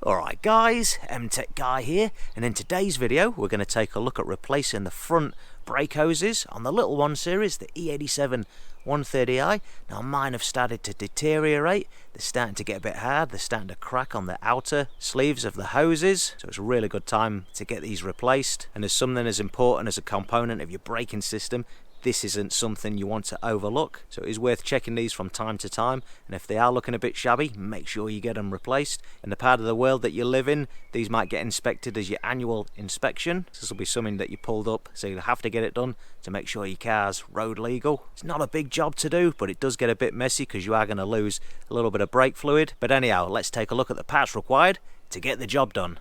Alright guys, MTech Guy here, and in today's video we're going to take a look at replacing the front brake hoses on the little one series, the E87 130i. Now mine have started to deteriorate, they're starting to get a bit hard, they're starting to crack on the outer sleeves of the hoses, so it's a really good time to get these replaced. And as something as important as a component of your braking system, this isn't something you want to overlook, so it is worth checking these from time to time, and if they are looking a bit shabby, make sure you get them replaced. In the part of the world that you live in, these might get inspected as your annual inspection, so this will be something that you pulled up, so you'll have to get it done to make sure your car's road legal. It's not a big job to do, but it does get a bit messy because you are going to lose a little bit of brake fluid. But anyhow, let's take a look at the parts required to get the job done.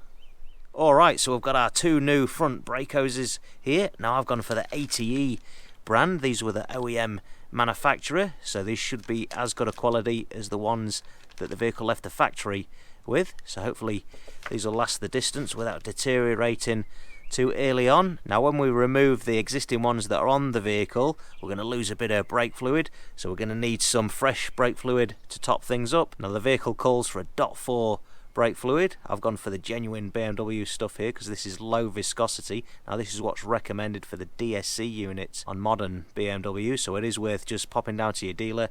Alright, so we've got our two new front brake hoses here. Now I've gone for the ATE brand. These were the OEM manufacturer, so these should be as good a quality as the ones that the vehicle left the factory with, so hopefully these will last the distance without deteriorating too early on. Now when we remove the existing ones that are on the vehicle, we're going to lose a bit of brake fluid, so we're going to need some fresh brake fluid to top things up. Now the vehicle calls for a .4 brake fluid. I've gone for the genuine BMW stuff here because this is low viscosity. Now this is what's recommended for the DSC units on modern BMW, so it is worth just popping down to your dealer,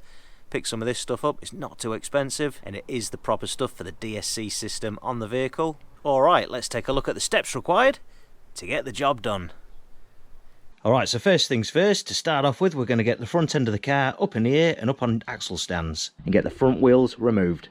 pick some of this stuff up. It's not too expensive and it is the proper stuff for the DSC system on the vehicle. Alright, let's take a look at the steps required to get the job done. Alright, so first things first, to start off with, we're going to get the front end of the car up in the air and up on axle stands and get the front wheels removed.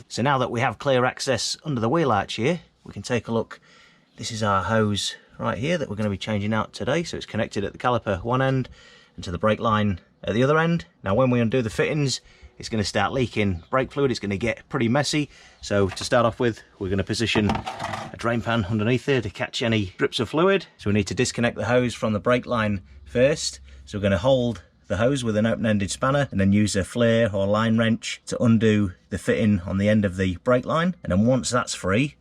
So now that we have clear access under the wheel arch here, we can take a look. This is our hose right here that we're going to be changing out today. So it's connected at the caliper one end and to the brake line at the other end. Now when we undo the fittings, it's going to start leaking brake fluid. It's going to get pretty messy. So to start off with, we're going to position a drain pan underneath there to catch any drips of fluid. So we need to disconnect the hose from the brake line first. So we're going to hold the hose with an open-ended spanner and then use a flare or line wrench to undo the fitting on the end of the brake line. And then once that's free,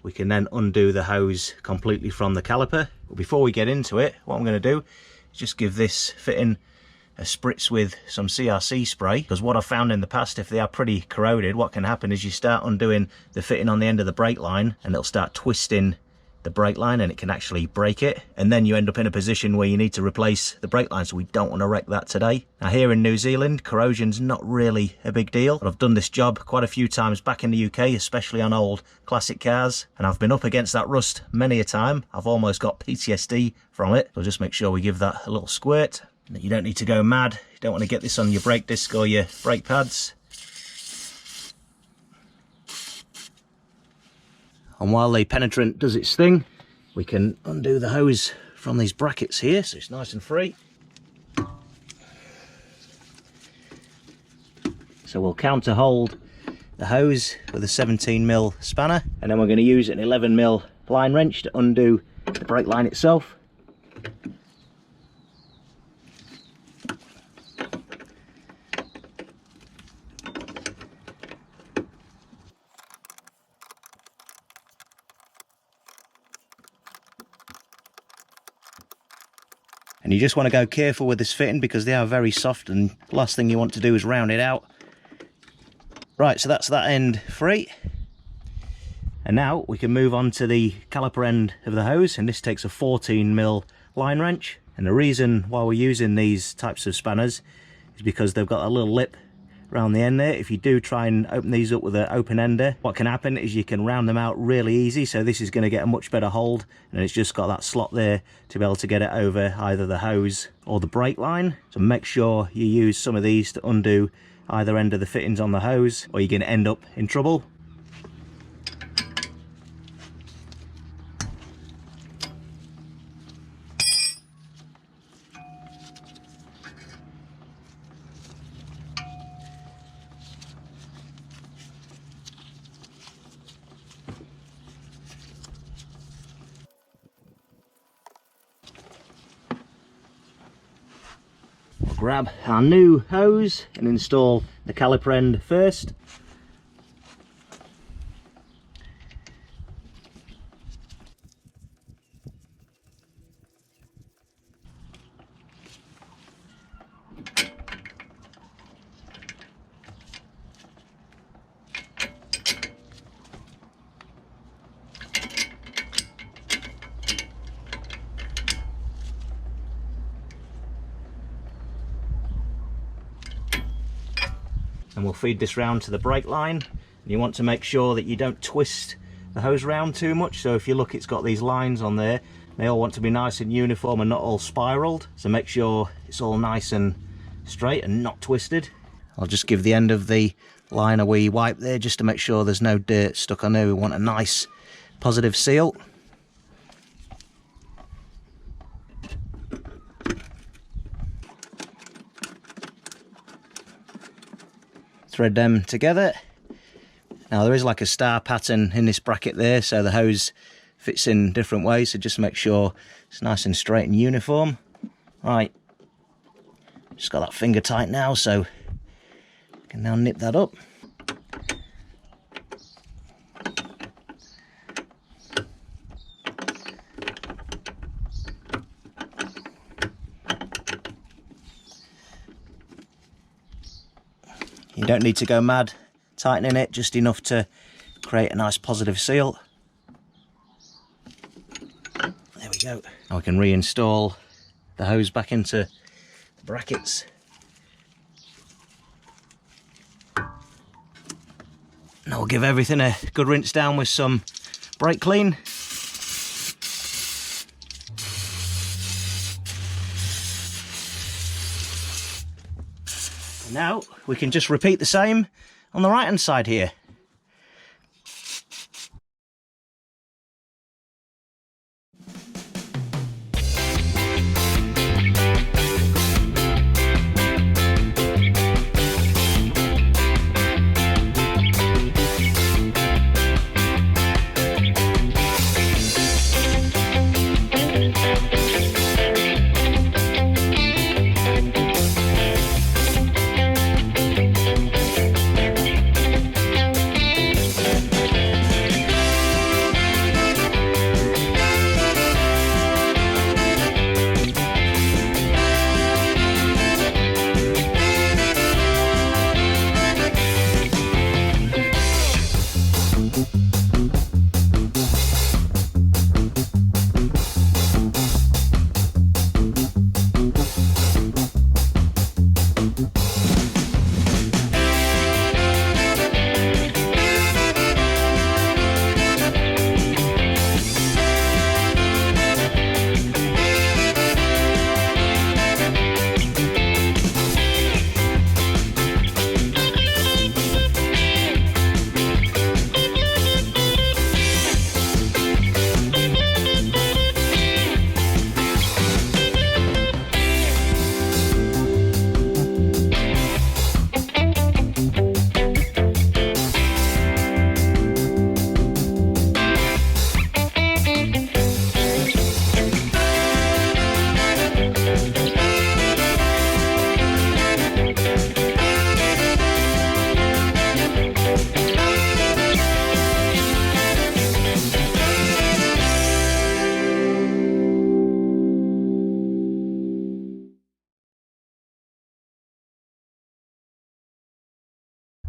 we can then undo the hose completely from the caliper. But before we get into it, what I'm going to do is just give this fitting a spritz with some CRC spray, because what I've found in the past, if they are pretty corroded, what can happen is you start undoing the fitting on the end of the brake line and it'll start twisting the brake line and it can actually break it, and then you end up in a position where you need to replace the brake line, so we don't want to wreck that today. Now here in New Zealand, corrosion's not really a big deal, but I've done this job quite a few times back in the UK, especially on old classic cars, and I've been up against that rust many a time. I've almost got PTSD from it, so just make sure we give that a little squirt. You don't need to go mad, you don't want to get this on your brake disc or your brake pads. And while the penetrant does its thing, we can undo the hose from these brackets here, so it's nice and free. So we'll counter hold the hose with a 17mm spanner, and then we're going to use an 11mm line wrench to undo the brake line itself. And you just want to go careful with this fitting because they are very soft, and the last thing you want to do is round it out. Right, so that's that end free. And now we can move on to the caliper end of the hose, and this takes a 14mm line wrench. And the reason why we're using these types of spanners is because they've got a little lip around the end there. If you do try and open these up with an open ender, what can happen is you can round them out really easy, so this is going to get a much better hold, and it's just got that slot there to be able to get it over either the hose or the brake line. So make sure you use some of these to undo either end of the fittings on the hose, or you're going to end up in trouble. grab our new hose and install the caliper end first. And we'll feed this round to the brake line. And you want to make sure that you don't twist the hose round too much. So if you look, it's got these lines on there. They all want to be nice and uniform and not all spiraled. So make sure it's all nice and straight and not twisted. I'll just give the end of the line a wee wipe there just to make sure there's no dirt stuck on there. We want a nice positive seal. Thread them together. Now there is like a star pattern in this bracket there, so the hose fits in different ways, so just make sure it's nice and straight and uniform. Right, just got that finger tight now, so I can now nip that up. You don't need to go mad tightening it, just enough to create a nice positive seal. There we go. Now we can reinstall the hose back into the brackets. Now we'll give everything a good rinse down with some brake clean. Now we can just repeat the same on the right hand side here.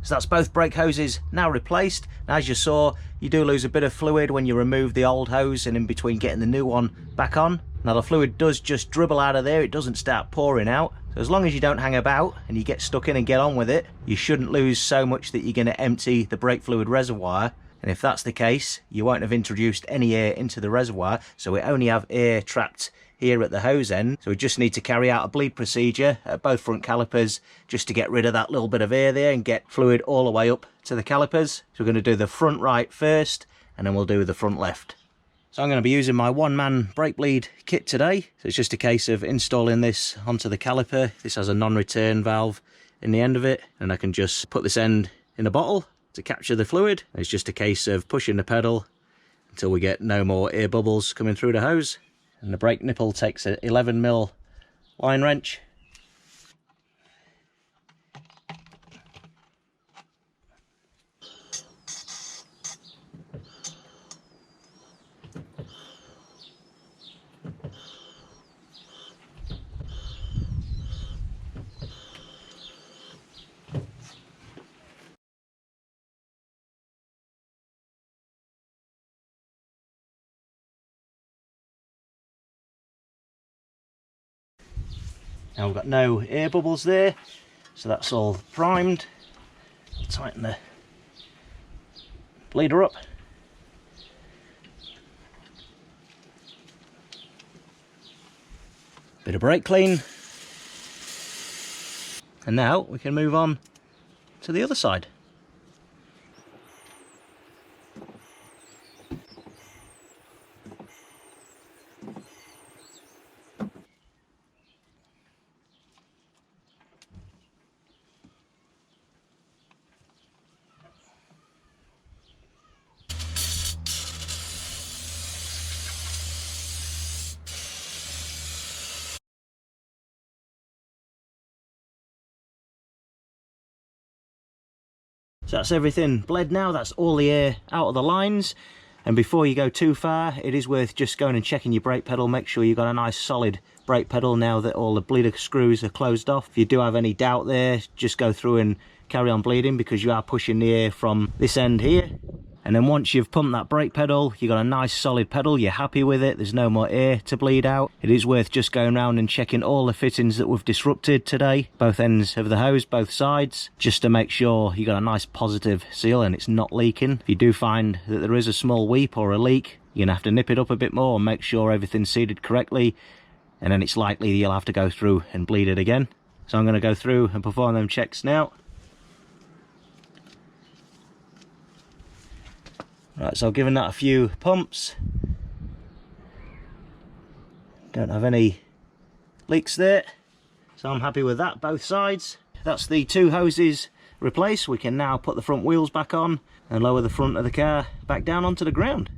So that's both brake hoses now replaced. Now, as you saw, you do lose a bit of fluid when you remove the old hose and in between getting the new one back on. Now the fluid does just dribble out of there, it doesn't start pouring out. So as long as you don't hang about and you get stuck in and get on with it, you shouldn't lose so much that you're going to empty the brake fluid reservoir. And if that's the case, you won't have introduced any air into the reservoir, so we only have air trapped here at the hose end. So we just need to carry out a bleed procedure at both front calipers just to get rid of that little bit of air there and get fluid all the way up to the calipers. So we're going to do the front right first and then we'll do the front left. So I'm going to be using my one-man brake bleed kit today. So it's just a case of installing this onto the caliper. This has a non-return valve in the end of it, and I can just put this end in a bottle to capture the fluid. It's just a case of pushing the pedal until we get no more air bubbles coming through the hose. And the brake nipple takes a 11mm line wrench. Now we've got no air bubbles there, so that's all primed. Tighten the bleeder up. Bit of brake clean. And now we can move on to the other side. So that's everything bled now, that's all the air out of the lines. And before you go too far, it is worth just going and checking your brake pedal. Make sure you've got a nice solid brake pedal now that all the bleeder screws are closed off. If you do have any doubt there, just go through and carry on bleeding, because you are pushing the air from this end here. And then once you've pumped that brake pedal, you've got a nice solid pedal, you're happy with it, there's no more air to bleed out. It is worth just going around and checking all the fittings that we've disrupted today, both ends of the hose, both sides, just to make sure you've got a nice positive seal and it's not leaking. If you do find that there is a small weep or a leak, you're going to have to nip it up a bit more and make sure everything's seated correctly, and then it's likely you'll have to go through and bleed it again. So I'm going to go through and perform them checks now. Right, so giving that a few pumps. Don't have any leaks there, so I'm happy with that, both sides. That's the two hoses replaced. We can now put the front wheels back on and lower the front of the car back down onto the ground.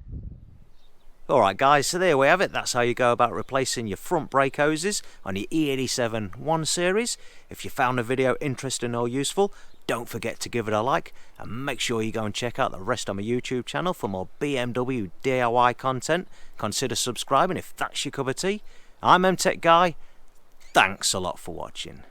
Alright guys, so there we have it. That's how you go about replacing your front brake hoses on your E87 1 Series. If you found the video interesting or useful, don't forget to give it a like, and make sure you go and check out the rest of my YouTube channel for more BMW DIY content. Consider subscribing if that's your cup of tea. I'm MTech Guy. Thanks a lot for watching.